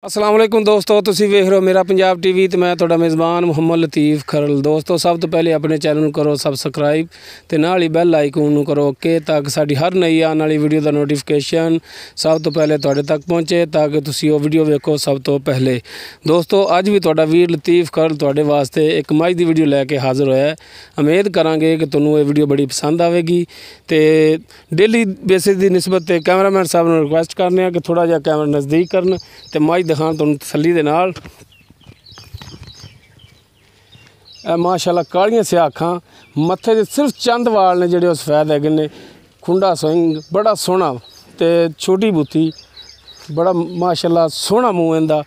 अस्सलाम वालेकुम दोस्तों, तुसी वेख रहे हो मेरा पंजाब टीवी तो मैं तुहाडा मेज़बान मुहम्मद लतीफ़ खरल। दोस्तों सब तो पहले अपने चैनल नूं करो सबसक्राइब तो नाल ही बैल आइकन नूं करो ओके ताकि साडी हर नई आने वाली वीडियो का नोटिफिकेशन सब तो पहले तुहाडे तक पहुँचे ताकि तुसी वो वीडियो वेखो सब तो पहले। दोस्तों अज भी तुहाडा वीर लतीफ़ खरल तुहाडे वास्ते एक मझ की वीडियो लैके हाज़र होया है। उम्मीद करांगे कि तुहानूं ये वीडियो बड़ी पसंद आवेगी तो डेली बेसिस की निस्बत कैमरामैन साहब नूं रिक्वेस्ट करने कि थोड़ा जिहा कैमरा नज़दीक करन ते मझ दिखाण तुहानूं तसल्ली दे नाल। माशाअल्लाह कालियां स्याह अखां, मत्थे दे सिर्फ चंद वाल ने जिहड़े सफेद हैगे ने, खुंडा स्विंग बड़ा सोहना ते छोटी बूथी बड़ा माशाअल्लाह सोहना मूँह इंदा।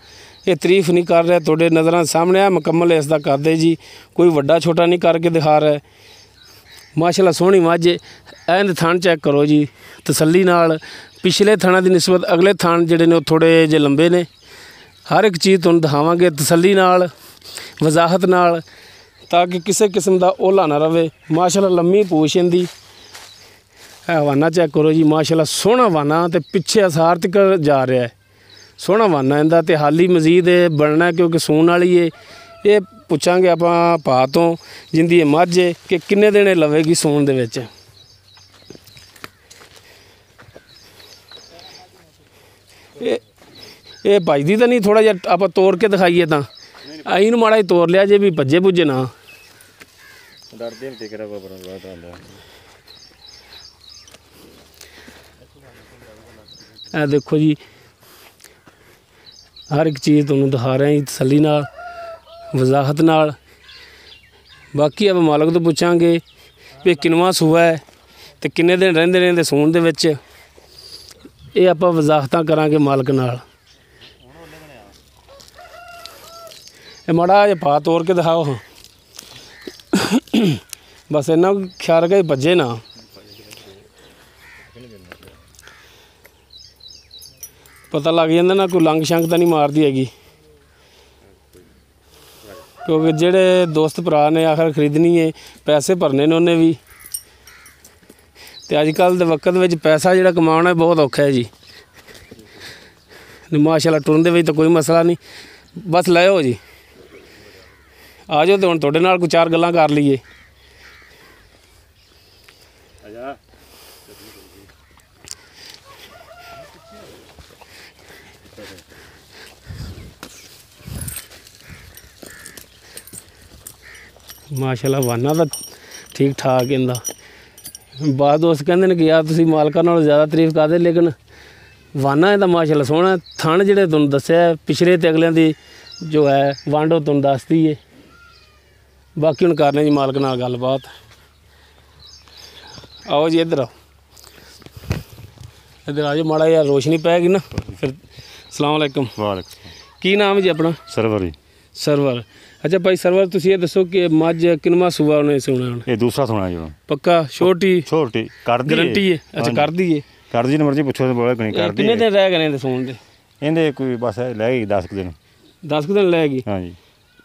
ये तारीफ नहीं कर रहा, तुहाडे नज़रां सामने है मुकम्मल इसदा करदे जी, कोई वड्डा छोटा नहीं करके दिखा रहा है। माशाअल्लाह सोहनी मझ एंद थण चेक करो जी तसल्ली नाल। पिछले थणा की निस्बत अगले थण जिहड़े ने थोड़े जे लंबे ने। हर एक चीज़ तुहानूं दिखावांगे तसल्ली नाल वजाहत नाल ताकि किसी किस्म का ओला ना रवे। माशाअल्लाह लम्मी पूछ इंदी। हवाना चेक करो जी, माशाअल्लाह सोहना वाना ते पिछे असार तक जा रहा है। सोहना वाना इंदा ते हाली मजीद बनना है क्योंकि सून वाली है। ये पुछांगे आपां भा तो जिंदी ये मझ है कि किन्ने दिन लवेगी सून दे विच। ये भजदी तो नहीं, थोड़ा जिहा आप तोड़ के दिखाइए तो अं माड़ा ही तोड़ लिया जे भी भज्जे भुज्जे ना। देखो जी हर एक चीज़ तुहानूं दिखा रहे हैं तसल्ली नाल वजाहत नाल। बाकी अब मालक तो पुछांगे भी किनवा सूआ है तो किन्ने दिन रहिंदे ने सून दे विच। ये आपां वजाहतां करांगे मालक नाल। माड़ा जिहा पा तोड़ के दिखाओ हाँ, बस इन्ना ख्याल रखा भज्जे ना। पता लग जाता ना कोई लंघ शंघ तो नहीं मारती हैगी, क्योंकि जेड़े दोस्त भरा ने आखिर खरीदनी है पैसे भरने ने उन्हें भी। तो अजकल के वक्त में पैसा जिहड़ा कमाना बहुत औखा है जी। माशाअल्लाह टुरन दे विच तो कोई मसला नहीं, बस लाओ जी आ जाओ तो हुण तुहाडे नाल कोई चार गल्लां कर लईए। माशाअल्लाह वाना तो ठीक ठाक इंदा। बाद दोस्त कहते हैं कि यार तुसीं मालकां नालों ज़्यादा तारीफ करदे, लेकिन वाना इंदा माशाअल्लाह सोहना। थण जिहड़े तुहानूं दस्सिआ पिछले ते अगलियां दी जो है वंड ओह तुहानूं दसदी है। बाकी हुण करने जी मालक नाल गलबात। आओ जी इधर आओ, इधर आ जाओ, माड़ा यार रोशनी पैगी ना फिर। अस्सलाम वालेकुम। वालेकुम। की नाम है जी अपना? सरवर जी। सरवर। अच्छा भाई सरवर, तुसीं ये दसो कि मझ किनवा सूआ उन्हें सुना हुण? ये दूसरा सुना जी। पक्का छोटी छोटी कर दी गारंटी है? अच्छा कर दी है। कर दी मर्जी पुछो तो बोले नहीं कर दी। किन्ने दिन रह गए ने सून दे? इहदे कोई बस लै गई 10 दिन। 10 दिन लै गई? हाँ जी।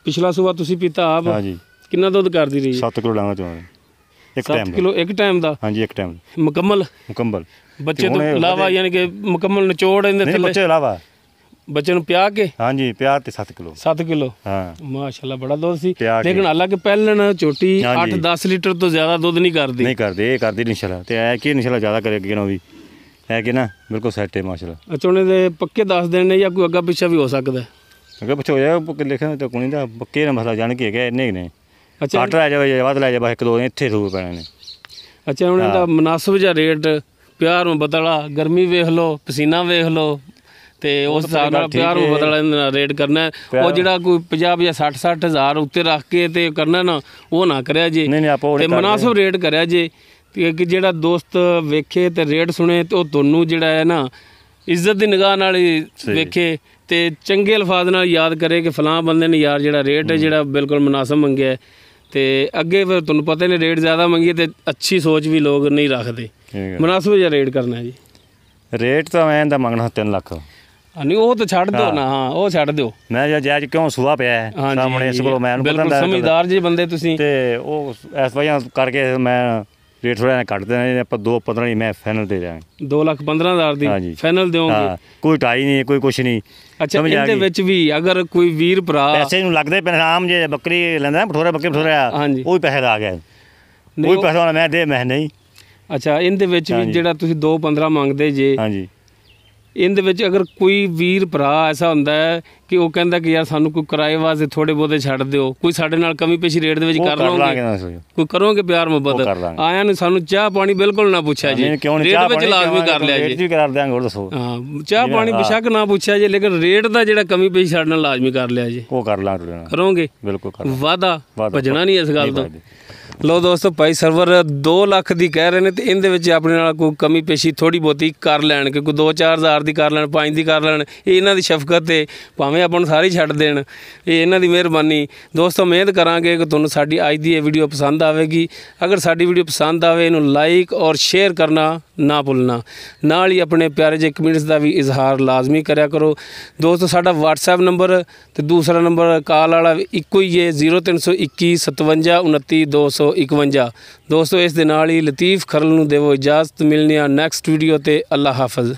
पिछला सूआ तुसीं पीता आप? हाँ जी। किन्ना दुध करदी रही? 7 किलो लांगा चो एक टाइम 7 किलो एक टाइम दा? हाँ जी एक टाइम मुकम्मल। मुकम्मल बच्चे तो लावा यानी कि मुकम्मल निचोड़ इहदे थल्ले? बच्चे अलावा बच्चे नूं प्या के? हाँ जी प्यार ते 7 किलो। 7 किलो? हाँ माशाअल्लाह बड़ा दुध सी। प्या के। लेकिन हालांकि पहलन झोटी 8-10 लीटर तो ज़्यादा दुध नहीं करदी। नहीं करदी, ये करदी इंशाल्लाह। ते है कि इंशाल्लाह ज़्यादा करेगी ना भी है कि ना बिल्कुल सेट है माशाल्लाह। अच्छा उन्हें दे पक्के 10 दिन ने या कोई अग्गा पिछा भी हो सकदा है? अगर पिछे हो जाए लिखे तो कोई दा पक्के ना मसला जान के है इन्ने ने। अच्छा घट लै जाए वध लै जाए बस 1-2 इत्थे सूप पैने ने। अच्छा उन्हें दा मुनासिब जिहा रेट प्यार में बदला गर्मी वेख लो पसीना वेख लो तो उस हिसाब नाल प्यार में बदला रेट करना है। वो जिहड़ा कोई 50 या 60 हज़ार उत्ते रख के ते करना ना वो ना करिया जे। ते मुनासिब रेट करिया जे कि जिहड़ा दोस्त वेखे ते रेट सुने तो तुहानूं जिहड़ा है ना इज्जत की निगाह नाल वेखे ते चंगे अल्फाज नाल याद करे कि फलां बंदे ने यार जिहड़ा रेट है जिहड़ा बिल्कुल मुनासिब मंगया है। तो अगे फिर तुहानूं पता नहीं रेट ज़्यादा मंगिए तो अच्छी सोच भी लोग नहीं रखते। मुनासिब जिहा रेट करना है जी। रेट तो मैं इंदा मंगना 3 लाख। नहीं वो तो छड़ दो ना। हाँ वो छड़ दो। मैं जायज क्यों सूआ पिया है सामने इस को मैं बिल्कुल समझदार जी बंदे तुसीं। ते ओ इस वजह करके मैं ਰੇਟ ਥੋੜਾ ਘੱਟ ਦੇਣਾ, ਆਪਾਂ 2.15 ਦੀ ਮੈਂ ਫਾਈਨਲ ਦੇ ਰਿਹਾ। 2,15,000 ਦੀ ਹਾਂਜੀ। ਫਾਈਨਲ ਦਿਓਗੇ? ਹਾਂ, ਕੋਈ ਟਾਈ ਨਹੀਂ, ਕੋਈ ਕੁਛ ਨਹੀਂ। ਅੱਛਾ, ਸਮਝ ਆ ਇਹਦੇ ਗਈ। ਵਿੱਚ ਵੀ ਅਗਰ ਕੋਈ ਵੀਰ ਭਰਾ ਪੈਸੇ ਨੂੰ ਲੱਗਦੇ ਪੈਸੇ ਆਮ ਜੇ ਬੱਕਰੀ ਲੈਂਦਾ ਨਾ ਬੱਕਰੀ ਬਠੋਰਾ, ਹਾਂਜੀ। ਉਹ ਵੀ ਪੈਸੇ ਦਾ ਆ ਗਿਆ, ਨਹੀਂ, ਉਹ ਵੀ ਪੈਸੇ ਵਾਲਾ ਮੈਂ ਦੇ ਮੈਂ ਨਹੀਂ। ਅੱਛਾ, ਇਹਦੇ ਵਿੱਚ ਵੀ ਹਾਂਜੀ। ਜਿਹੜਾ ਤੁਸੀਂ 2,15 ਮੰਗਦੇ ਜੇ, ਹਾਂਜੀ ਇਹਦੇ ਵਿੱਚ ਅਗਰ ਕੋਈ ਵੀਰ ਭਰਾ ਐਸਾ ਹੁੰਦਾ ਹੈ ਕਿ ਉਹ ਕਹਿੰਦਾ ਕਿ ਯਾਰ ਸਾਨੂੰ ਕੋਈ ਕਿਰਾਏ ਵਾਸਤੇ ਥੋੜੇ ਬਹੁਤੇ ਛੱਡ ਦਿਓ, ਕੋਈ ਸਾਡੇ ਨਾਲ ਕਮੀ ਪੇਸ਼ੀ ਰੇਟ ਦੇ ਵਿੱਚ ਉਹ ਕਰ ਕਰ ਲਾਂਗੇ ਲਓਗੇ? ਨਾ ਅਸੀਂ। ਕੋਈ ਕਰੋਗੇ ਪਿਆਰ ਉਹ ਮੁਹੱਬਤ? ਕਰ ਲਾਂਗੇ। ਆਇਆਂ ਨੂੰ ਸਾਨੂੰ ਚਾਹ ਪਾਣੀ ਬਿਲਕੁਲ ਨਾ ਪੁੱਛਿਆ ਜੀ, ਨਹੀਂ, ਕਿਉਂ ਨਹੀਂ? ਰੇਟ ਚਾਹ ਵਿੱਚ ਪਾਣੀ ਲਾਜ਼ਮੀ ਕਰ ਲਿਆ ਰੇਟ ਜੀ। ਵੀ ਕਰਾ ਦਿਆਂਗੇ, ਹੋਰ ਦੱਸੋ। ਹਾਂ, ਚਾਹ ਜਿਵੇਂ ਪਾਣੀ ਹਾਂ। ਬੇਸ਼ੱਕ ਨਾ ਪੁੱਛਿਆ ਜੀ, ਲੇਕਿਨ ਰੇਟ ਦਾ ਜਿਹੜਾ ਕਮੀ ਪੇਸ਼ੀ ਸਾਡੇ ਨਾਲ ਲਾਜ਼ਮੀ ਕਰ ਲਿਆ ਜੀ। ਉਹ ਕਰ ਲਾਂਗੇ ਤੁਹਾਡੇ ਨਾਲ, ਕਰੋਗੇ? ਬਿਲਕੁਲ ਕਰ ਲਾਂਗੇ। ਵਾਦਾ ਵਾਅਦਾ। ਭੱਜਣਾ ਨਹੀਂ ਇਸ ਗੱਲ ਤੋਂ। ਨਹੀਂ ਲੋ ਦੋਸਤੋ, ਭਾਈ ਸਰਵਰ 2 ਲੱਖ ਦੀ ਕਹਿ ਰਹੇ ਨੇ ਤੇ ਇਹਦੇ ਵਿੱਚ ਆਪਣੇ ਨਾਲ ਕੋਈ ਕਮੀ ਪੇਸ਼ੀ ਥੋੜੀ ਬਹੁਤੀ ਕਰ ਲੈਣ, ਕਿ ਕੋਈ 2-4 ਹਜ਼ਾਰ ਦੀ ਕਰ ਲੈਣ, 5 ਦੀ ਕਰ ਲੈਣ, ਇਹ ਇਹਨਾਂ ਦੀ ਸ਼ਫਕਤ ਤੇ ਭਾਵੇਂ ਆਪਾਂ ਨੂੰ ਸਾਰੀ ਛੱਡ ਦੇਣ, ਇਹ ਇਹਨਾਂ ਦੀ ਮਿਹਰਬਾਨੀ। ਦੋਸਤੋ, ਉਮੀਦ ਕਰਾਂਗੇ ਕਿ ਤੁਹਾਨੂੰ ਸਾਡੀ ਅੱਜ ਦੀ ਇਹ ਵੀਡੀਓ ਪਸੰਦ ਆਵੇਗੀ। ਅਗਰ ਸਾਡੀ ਵੀਡੀਓ ਪਸੰਦ ਆਵੇ ਇਹਨੂੰ ਲਾਈਕ ਔਰ ਸ਼ੇਅਰ ਕਰਨਾ ਨਾ ਭੁੱਲਣਾ, ਨਾਲ ਹੀ ਆਪਣੇ ਪਿਆਰੇ ਜਿਹੇ ਕਮੈਂਟਸ ਦਾ ਵੀ ਇਜ਼ਹਾਰ ਲਾਜ਼ਮੀ ਕਰਿਆ ਕਰੋ। ਦੋਸਤੋ, ਸਾਡਾ WhatsApp ਨੰਬਰ ਤੇ ਦੂਸਰਾ ਨੰਬਰ ਕਾਲ ਵਾਲਾ ਇੱਕੋ ਹੀ ਹੈ, 0321 57 29 251। ਦੋਸਤੋ, ਇਸ ਦੇ ਨਾਲ ਹੀ ਲਤੀਫ ਖਰਲ ਨੂੰ ਦੇਵੋ ਇਜਾਜ਼ਤ। ਮਿਲਣੀ ਆ ਨੈਕਸਟ ਵੀਡੀਓ ਤੇ। ਅੱਲਾ ਹਾਫਿਜ਼।